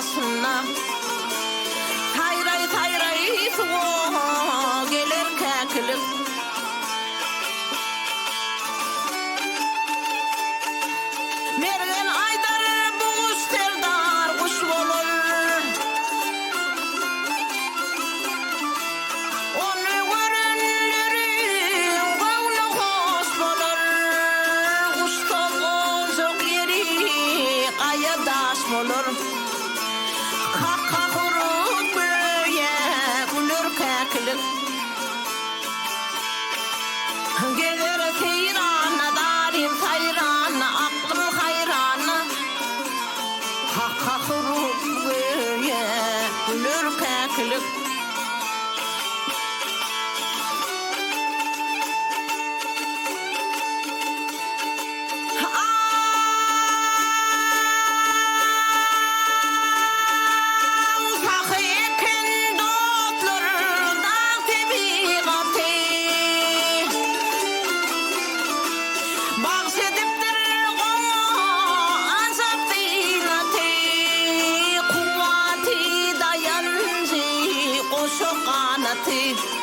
başına. Tayray tayray soğuk gelir kekilip. Mergen aydar bu kuşterdar kuş bolur. Onu görenlerin gavlı hoş bolur. Kuştolun çok yeri kayadaş bolur. Kakka kurut böyle gülür kekilip. Gelir teyrana darim tayrana aklım hayrana. Kakka kurut böyle gülür kekilip. Kuvvati dayancı koşu kanatı.